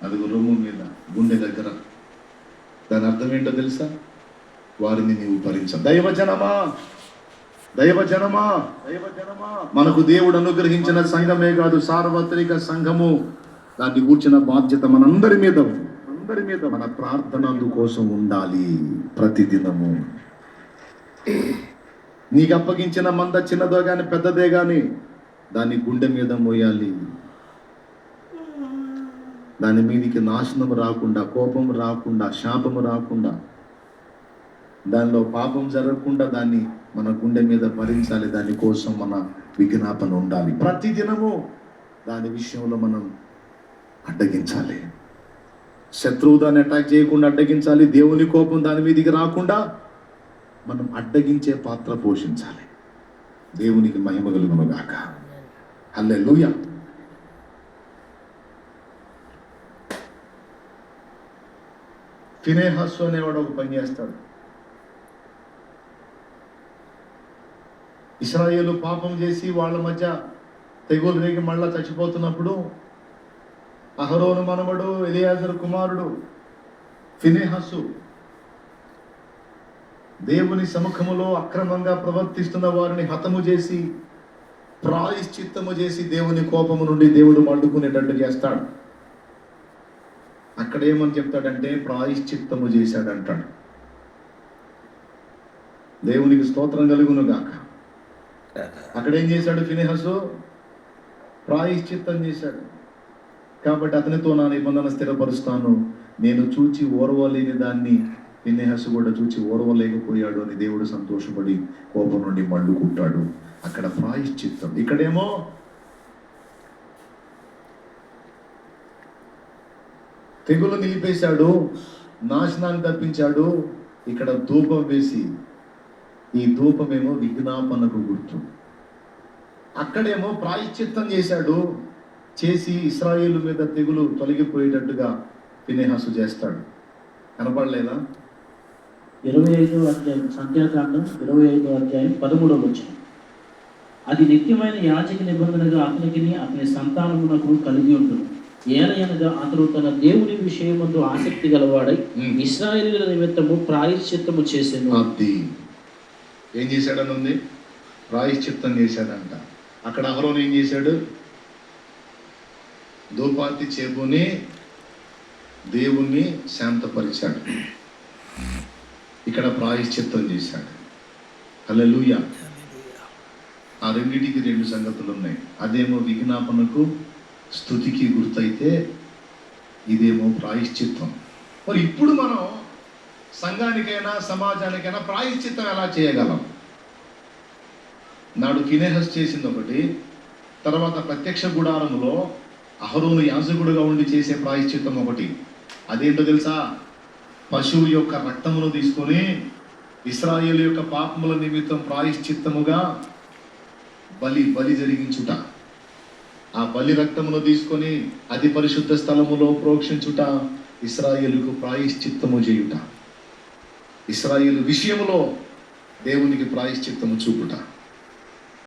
అది రొమ్ము మీద, గుండె దగ్గర. దాని అర్థం ఏంటో తెలుసా? వారిని నీవు భరించాలి. దైవజనమా, దైవజనమా, దైవజనమా, మనకు దేవుడు అనుగ్రహించిన సంఘమే కాదు, సార్వత్రిక సంఘము, దాన్ని కూర్చిన బాధ్యత మనందరి మీద. మన ప్రార్థన అందుకోసం ఉండాలి ప్రతిదినము. నీకు అప్పగించిన మంద చిన్నదో కానీ పెద్దదే కానీ దాన్ని గుండె మీద మోయాలి. దాని మీదికి నాశనం రాకుండా, కోపం రాకుండా, శాపము రాకుండా, దానిలో పాపం జరగకుండా దాన్ని మన గుండె మీద భరించాలి. దానికోసం మన విజ్ఞాపన ఉండాలి. ప్రతిదినము దాని విషయంలో మనం అడ్డగించాలి. శత్రువు దాన్ని అటాక్ చేయకుండా అడ్డగించాలి. దేవుని కోపం దాని మీదికి రాకుండా మనం అడ్డగించే పాత్ర పోషించాలి. దేవునికి మహిమ కలుగును గాక. హల్లెలూయా. ఫినెహాసు అనేవాడు ఒక పని చేస్తాడు. ఇశ్రాయేలు పాపం చేసి వాళ్ళ మధ్య తెగులు రేగి మళ్ళా చచ్చిపోతున్నప్పుడు అహరోను మనవడు ఎలియాజరు కుమారుడు ఫినెహాసు దేవుని సముఖములో అక్రమంగా ప్రవర్తిస్తున్న వారిని హతము చేసి ప్రాయశ్చిత్తము చేసి దేవుని కోపము నుండి దేవుడు మండుకునేటట్టు చేస్తాడు. అక్కడ ఏమని చెప్తాడంటే ప్రాయశ్చిత్తము చేశాడంటాడు. దేవునికి స్తోత్రం కలుగును గాక. అక్కడ ఏం చేశాడు ఫినెహాసు? ప్రాయశ్చిత్తం చేశాడు. కాబట్టి అతనితో నా నిబంధన స్థిరపరుస్తాను, నేను చూచి ఓర్వలేని దాన్ని ఫినెహాసు కూడా చూచి ఓర్వలేకపోయాడు అని దేవుడు సంతోషపడి కోపం నుండి మండుకుంటాడు. అక్కడ ప్రాయశ్చిత్తం. ఇక్కడేమో తెగులు నిలిపేశాడు, నాశనాన్ని తప్పించాడు. ఇక్కడ ధూపం వేసి, ఈ ధూపమేమో విజ్ఞాపనకు గుర్తు. అక్కడేమో ప్రాయశ్చిత్తం చేశాడు, చేసి ఇశ్రాయేలు మీద తెగులు తొలగిపోయేటట్టుగా ఫినెహాసు చేస్తాడు. కనపడలేదా? 25వ అధ్యాయం, సంఖ్యాకాండం 25వ అధ్యాయం 13వ వచనం. అది నిత్యమైన యాజక నిబంధనగా అతనికిని అతని సంతానమునకు కలిగి ఉంటుంది. ఏలయనగా అతడు తన దేవుని విషయమందు ఆసక్తి గలవాడై ఇశ్రాయేలీయుల నిమిత్తము ప్రాయశ్చిత్తము చేసెను. అది ఏం చేశాడని ఉంది? ప్రాయశ్చిత్తం చేశాడంట. అక్కడ అహరోను ఏం చేశాడు? ధూపార్తి చేబుని దేవుణ్ణి శాంతపరిచాడు. ఇక్కడ ప్రాయశ్చిత్తం చేశాడు. హల్లెలూయా. ఆ రెండింటికి రెండు సంగతులు ఉన్నాయి. అదేమో విజ్ఞాపనకు స్తుతికి గుర్తయితే ఇదేమో ప్రాయశ్చిత్తం. మరి ఇప్పుడు మనం సంఘానికైనా సమాజానికైనా ప్రాయశ్చిత్తం ఎలా చేయగలం? నాడు ఫినెహాసు చేసింది ఒకటి, తర్వాత ప్రత్యక్ష గుడారములో అహరోను యాజకుడుగా ఉండి చేసే ప్రాయశ్చిత్తం ఒకటి. అదేంటో తెలుసా? పశువు యొక్క రక్తమును తీసుకొని ఇశ్రాయేలు యొక్క పాపముల నిమిత్తం ప్రాయశ్చిత్తముగా బలి జరిగించుట. ఆ బలి రక్తమును తీసుకొని అతి పరిశుద్ధ స్థలములో ప్రోక్షించుట, ఇశ్రాయేలుకు ప్రాయశ్చిత్తము చేయుట, ఇశ్రాయేలు విషయములో దేవునికి ప్రాయశ్చిత్తము చూపుట.